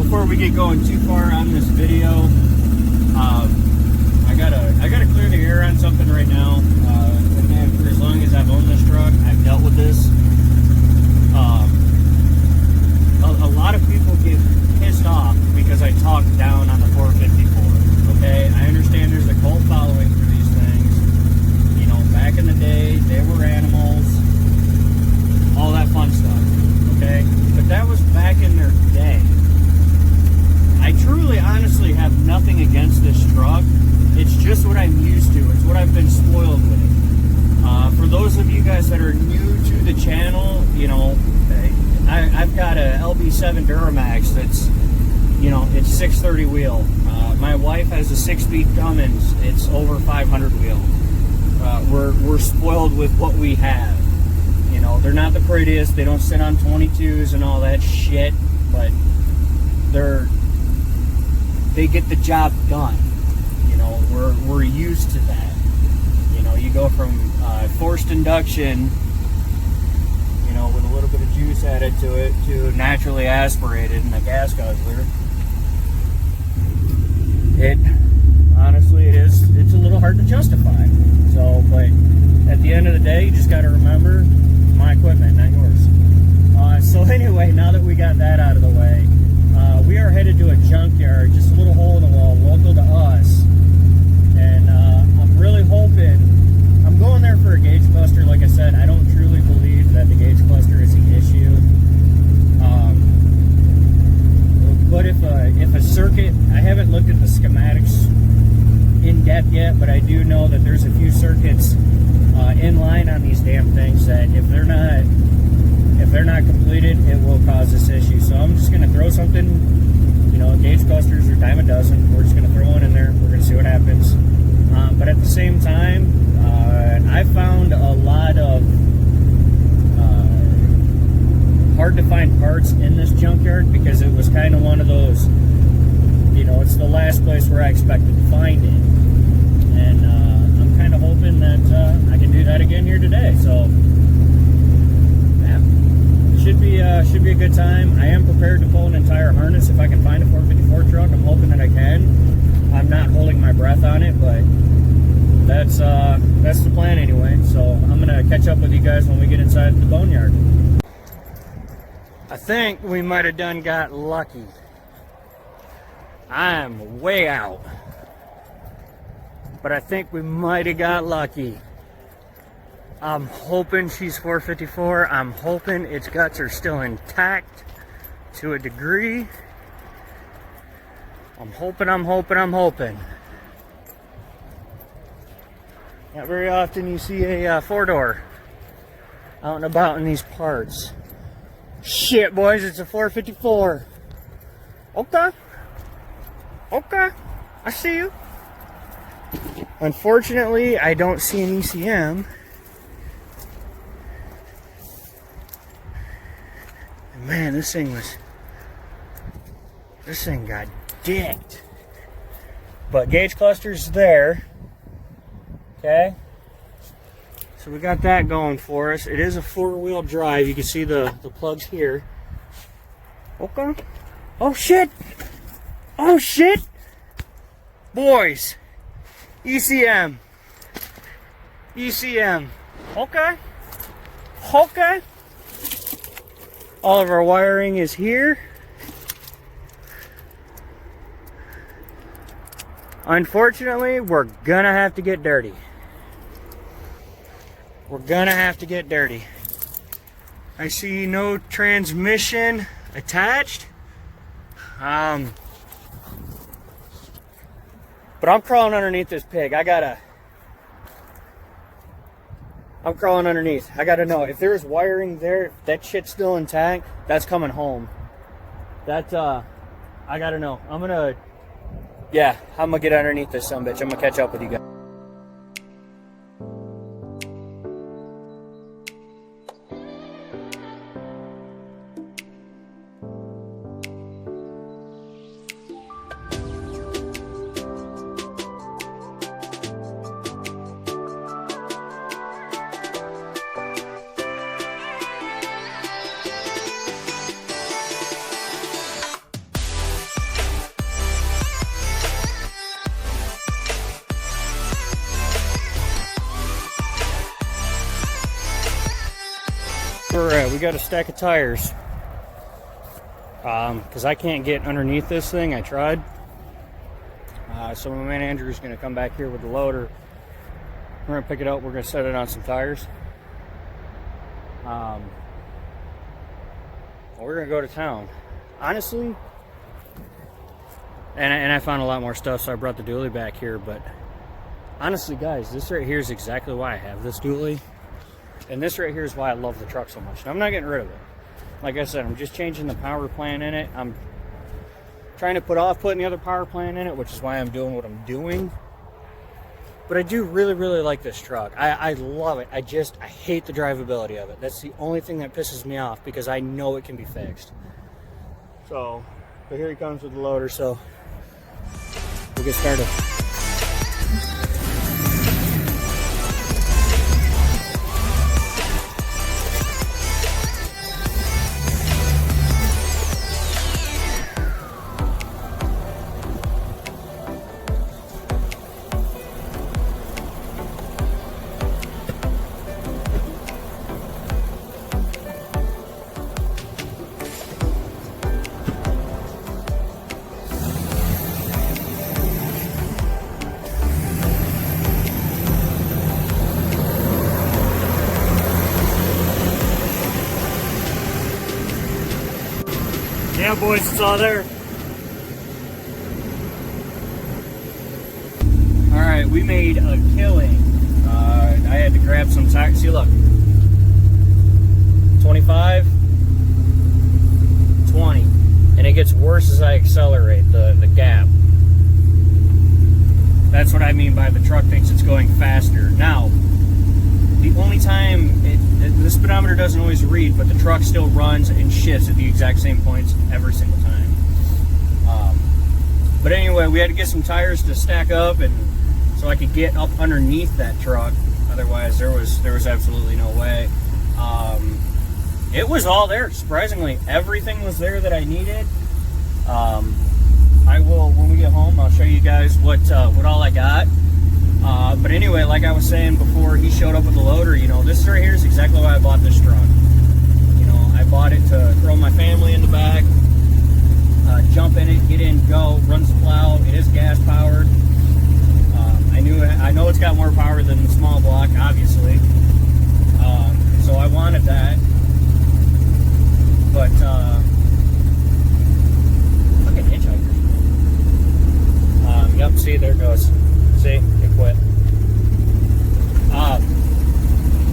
before we get going too far on this video, I gotta clear the air on something right now. And for as long as I've owned this truck, I've dealt with this. A lot of people get pissed off because I talk down on the 454. Okay, I understand there's a cult following for these things. You know, back in the day, they were animals, all that fun stuff. Okay, but that was back in their day. I truly, honestly have nothing against this truck. It's just what I'm used to. It's what I've been spoiled with. For those of you guys that are new to the channel, you know, I've got a LB7 Duramax that's, you know, it's 630 wheel. My wife has a 6-speed Cummins. It's over 500 wheel. We're spoiled with what we have. You know, they're not the prettiest. They don't sit on 22s and all that shit, but they get the job done. You know, we're used to that. You know, you go from forced induction, you know, with a little bit of juice added to it, to naturally aspirated in a gas guzzler. Honestly, it's a little hard to justify. So, but at the end of the day, you just got to remember, my equipment, not yours. So anyway, now that we got that out of the way, we are headed to a junkyard, just a little hole in the wall, local to us. And I'm really hoping, I'm going there for a gauge cluster. Like I said, I don't truly believe that the gauge cluster is the issue. But if a circuit, I haven't looked at the schematics in depth yet, but I do know that there's a few circuits in line on these damn things that if they're not completed, it will cause this issue. So I'm just gonna throw something, you know, gauge clusters are a dime a dozen. We're just gonna throw one in there. We're gonna see what happens. But at the same time, I found a lot of hard to find parts in this junkyard because it was kind of one of those, you know, it's the last place where I expected to find it. And I'm kind of hoping that I can do that again here today. So yeah, should be a good time. I am prepared to pull an entire harness if I can find a 454 truck. I'm hoping that I can. I'm not holding my breath on it, but that's the plan anyway. So I'm gonna catch up with you guys when we get inside the boneyard. I think we might have done got lucky. I'm way out, but I think we might have got lucky. I'm hoping she's 454. I'm hoping its guts are still intact to a degree. I'm hoping. Not very often you see a 4-door out and about in these parts. Shit, boys, it's a 454. Okay, I see you. Unfortunately, I don't see an ECM. Man, this thing got dicked. But gauge cluster's there. Okay. So we got that going for us. It is a 4-wheel drive. You can see the plugs here. Okay. Oh shit! Oh shit! Boys! ECM. Okay. All of our wiring is here. Unfortunately, we're gonna have to get dirty. I see no transmission attached. But I'm crawling underneath this pig. I'm crawling underneath. I gotta know if there's wiring there, if that shit's still intact, that's coming home. I gotta know. I'm gonna get underneath this sumbitch. I'm gonna catch up with you guys. where we're at. We got a stack of tires. Because I can't get underneath this thing. I tried. So my man Andrew's going to come back here with the loader. We're going to pick it up. We're going to set it on some tires. We're going to go to town. Honestly, and I found a lot more stuff, so I brought the dually back here. But honestly, guys, this right here is exactly why I have this dually. And this right here is why I love the truck so much. And I'm not getting rid of it. Like I said, I'm just changing the power plant in it. I'm trying to put off putting the other power plant in it, which is why I'm doing what I'm doing. But I do really, really like this truck. I love it. I hate the drivability of it. That's the only thing that pisses me off because I know it can be fixed. So, but here he comes with the loader, so we'll get started. Yeah, boys, it's all there. Alright, we made a killing. I had to grab some tires. See, look. 25, 20. And it gets worse as I accelerate, the gap. That's what I mean by the truck thinks it's going faster. Now, the only time the speedometer doesn't always read, but the truck still runs and shifts at the exact same points every single time. But anyway, we had to get some tires to stack up, and so I could get up underneath that truck. Otherwise, there was absolutely no way. It was all there. Surprisingly, everything was there that I needed. I will, when we get home, I'll show you guys what all I got. But anyway, like I was saying before he showed up with the loader, you know, this right here is exactly why I bought this truck. You know, I bought it to throw my family in the back, jump in it, get in, go, runs the plow. It is gas powered. I know it's got more power than the small block, obviously. So I wanted that. But fucking hitchhiker. Yep, see, there it goes. See, it quit.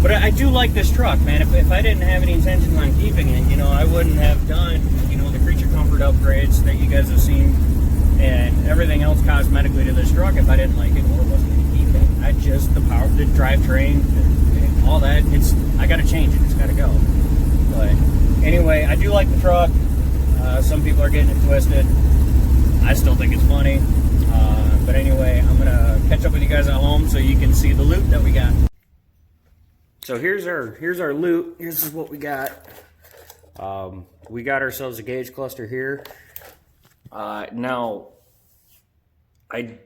But I do like this truck, man. If I didn't have any intentions on keeping it, you know, I wouldn't have done, you know, the creature comfort upgrades that you guys have seen and everything else cosmetically to this truck if I didn't like it or wasn't going to keep it. I just, the power, the drivetrain, and all that, I got to change it. It's got to go. But anyway, I do like the truck. Some people are getting it twisted. I still think it's funny. But anyway, I'm going to catch up with you guys at home so you can see the loot that we got. So here's our loot. Here's what we got. We got ourselves a gauge cluster here. Now, I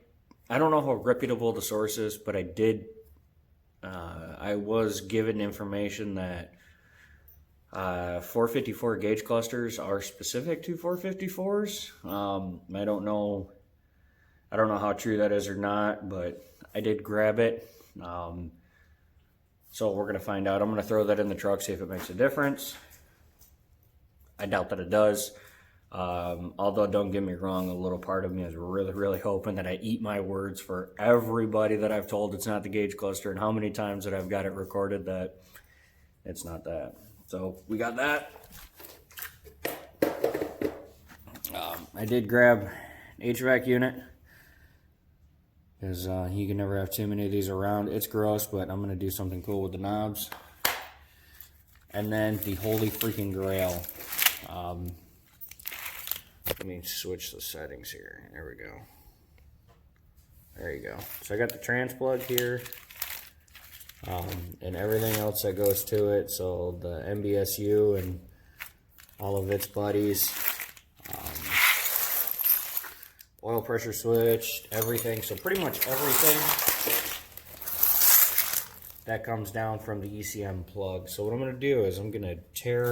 don't know how reputable the source is, but I was given information that 454 gauge clusters are specific to 454s. I don't know how true that is or not, but I did grab it. So we're going to find out. I'm going to throw that in the truck, see if it makes a difference. I doubt that it does. Although, don't get me wrong, a little part of me is really, really hoping that I eat my words for everybody that I've told it's not the gauge cluster and how many times that I've got it recorded that it's not that. So we got that. I did grab an HVAC unit because you can never have too many of these around. It's gross, but I'm going to do something cool with the knobs. And then the holy freaking grail. Let me switch the settings here. There we go. There you go. So I got the trans plug here. And everything else that goes to it. So the MBSU and all of its buddies. Oil pressure switch, everything. So pretty much everything. that comes down from the ECM plug. So what I'm going to do is I'm going to tear,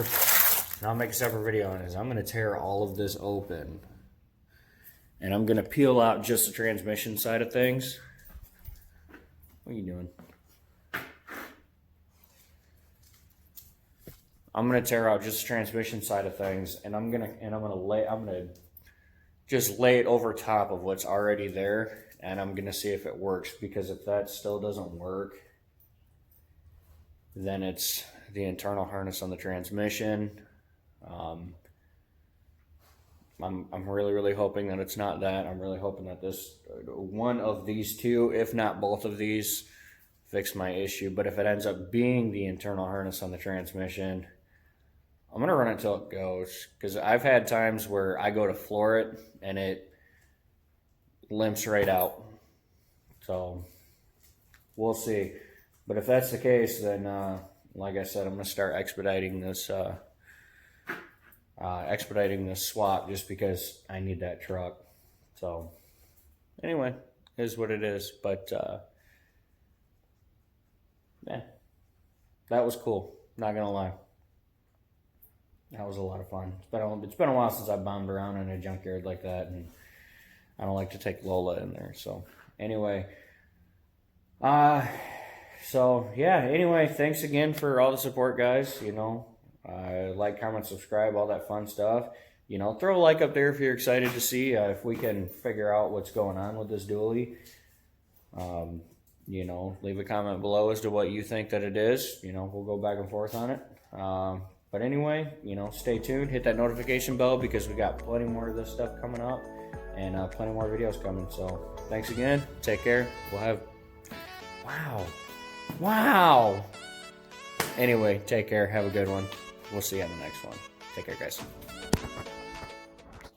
and I'll make a separate video on this. I'm going to tear all of this open. And I'm going to peel out just the transmission side of things. What are you doing? I'm going to tear out just the transmission side of things, and I'm going to just lay it over top of what's already there, and I'm going to see if it works, because if that still doesn't work, then it's the internal harness on the transmission. I'm really hoping that it's not that. I'm really hoping that this one of these two, if not both of these, fix my issue. But if it ends up being the internal harness on the transmission, I'm gonna run it till it goes, because I've had times where I go to floor it and it limps right out. So we'll see. But if that's the case, then like I said, I'm gonna start expediting this swap, just because I need that truck. So anyway, is what it is. But yeah, that was cool, not gonna lie. That was a lot of fun. It's been a while since I bombed around in a junkyard like that, and I don't like to take Lola in there. So anyway, so yeah, anyway, thanks again for all the support, guys. You know, like, comment, subscribe, all that fun stuff. You know, throw a like up there if you're excited to see if we can figure out what's going on with this dually. You know, leave a comment below as to what you think that it is. You know, we'll go back and forth on it. But anyway, you know, stay tuned. Hit that notification bell, because we got plenty more of this stuff coming up, and plenty more videos coming. So thanks again. Take care. We'll have... Wow. Anyway, take care. Have a good one. We'll see you on the next one. Take care, guys.